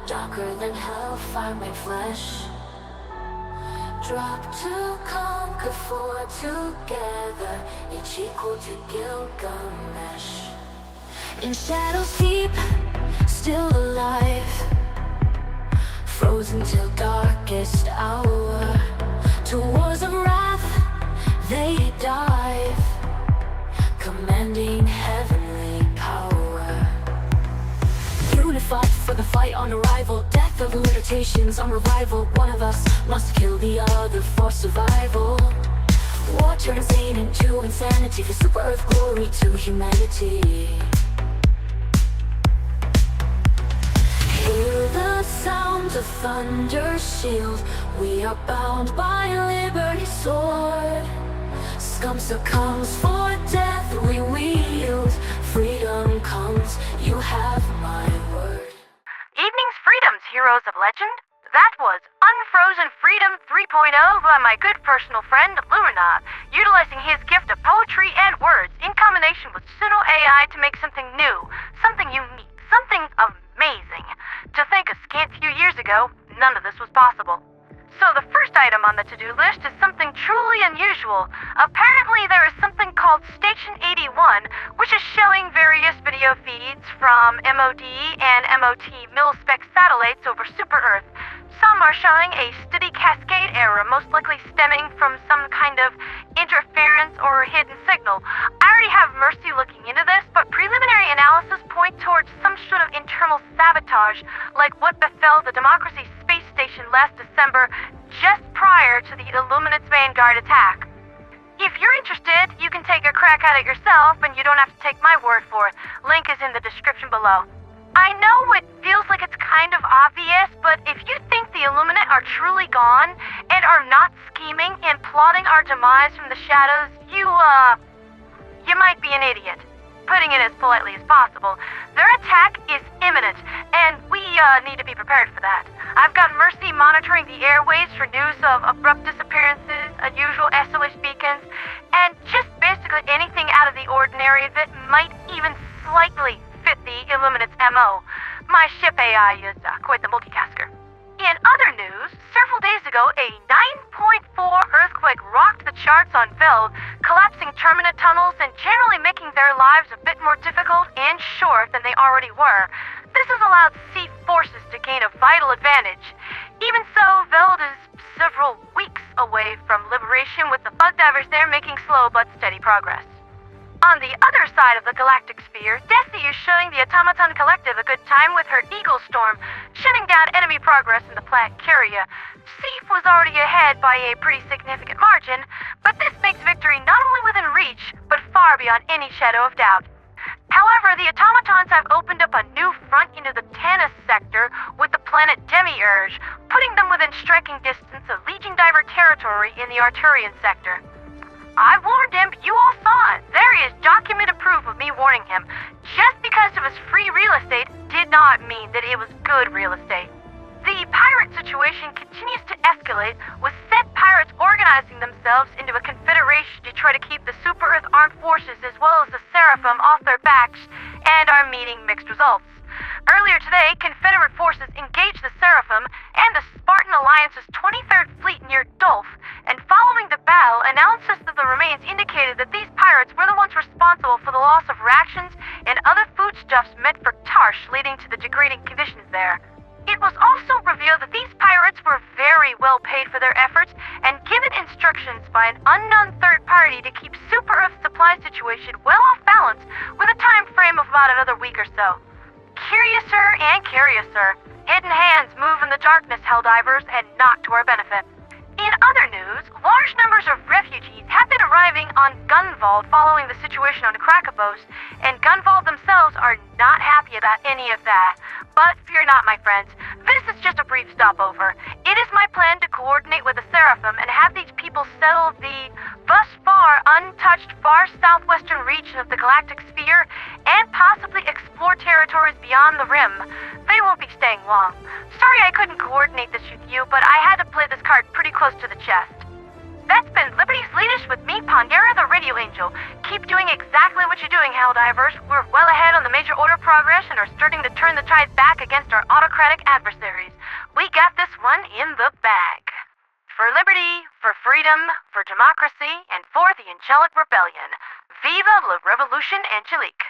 darker than hellfire made flesh. Drop to conquer, for together, each equal to Gilgamesh. In shadows deep, still alive, frozen till darkest hour. To wars of wrath, they dive, commanding heavenly power. Unified for the fight on arrival, death of limitations on revival. One of us must kill the other for survival. War turns insane into insanity, for super earth glory to humanity. Hear the sounds of thunder shield. We are bound by liberty's sword. Scum succumbs for death we wield. Freedom comes, you have my word. Evening's Freedoms, Heroes of Legend. That was Unfrozen Freedom 3.0 by my good personal friend Lumina, utilizing his gift of poetry and words in combination with pseudo AI to make something new, something unique, something amazing. To think a scant few years ago, none of this was possible. So the first item on the to-do list is something truly unusual. Apparently there is something called Station 81, which is showing various video feeds from MOD and MOT mil-spec satellites over Super-Earth. Some are showing a steady cascade error, most likely stemming from some kind of interference or hidden signal. I already have Mercy looking into this, but preliminary analysis point towards some sort of internal sabotage, like what befell the Democracy Space Station last December, just prior to the Illuminate's Vanguard attack. If you're interested, you can take a crack at it yourself, and you don't have to take my word for it. Link is in the description below. I know it feels like it's kind of obvious, but if you think the Illuminate are truly gone and are not scheming and plotting our demise from the shadows, you might be an idiot. Putting it as politely as possible. Their attack is imminent, and we need to be prepared for that. I've got Mercy monitoring the airways for news of abrupt disappearances, unusual SOS beacons, and just basically anything out of the ordinary that might even slightly fit the Illuminate's MO. My ship AI is quite the multitasker. In other news, several days ago, a 9.4 earthquake rocked the charts on Veld, collapsing terminate tunnels and generally making their lives a bit more difficult and short than they already were. This has allowed SEAF forces to gain a vital advantage. Even so, Veld is several weeks away from liberation, with the bug divers there making slow but steady progress. On the other side of the galactic sphere, Decay is showing the Automaton Collective a good time with her Eagle Storm, shutting down enemy progress in the planet Curia. SEAF was already ahead by a pretty significant margin, but this makes victory not only within reach, but far beyond any shadow of doubt. However, the Automatons have opened up a new front into the Tanis sector with the planet Demiurg, putting them within striking distance of Legion Diver territory in the Arturian sector. I warned him, you all saw it. There is documented proof of me warning him. Just because it was free real estate did not mean that it was good real estate. The pirate situation continues to escalate, with said pirates organizing themselves into a confederation to try to keep the Super Earth armed forces as well as the Seraphim off their backs, and are meeting mixed results. Earlier today, Confederate forces engaged the Seraphim and the Spartan Alliance's 23rd Fleet near Dolph, and following the battle, analysis of the remains indicated that these pirates were the ones responsible for the loss of rations and other foodstuffs meant for Tarsh, leading to the degrading conditions there. It was also revealed that these pirates were very well paid for their efforts and given instructions by an unknown third party to keep Super Earth's supply situation well off balance, with a time frame of about another week or so. Curiouser and curiouser. Hidden hands move in the darkness, Helldivers, and not to our benefit. In other news, large numbers of refugees have been arriving on Gunvald following the situation on Krakabos, and Gunvald themselves are not happy about any of that. But fear not, my friends, this is just a brief stopover. It is my plan to coordinate with the Seraphim and have these people settle the thus far untouched far southwestern region of the galactic sphere, and possibly explore territories beyond the rim. They won't be staying long. Sorry I couldn't coordinate this with you, but I had to play this card pretty close to the chest. That's been Liberty's Leadership with me, Pandera the Radio Angel. Keep doing exactly what you're doing, Helldivers. We're well ahead on the major order progress and are starting to turn the tide back against our autocratic adversaries. We got this one in the bag. For liberty, for freedom, for democracy, and for the Angelic Rebellion. Viva la Revolution Angelique!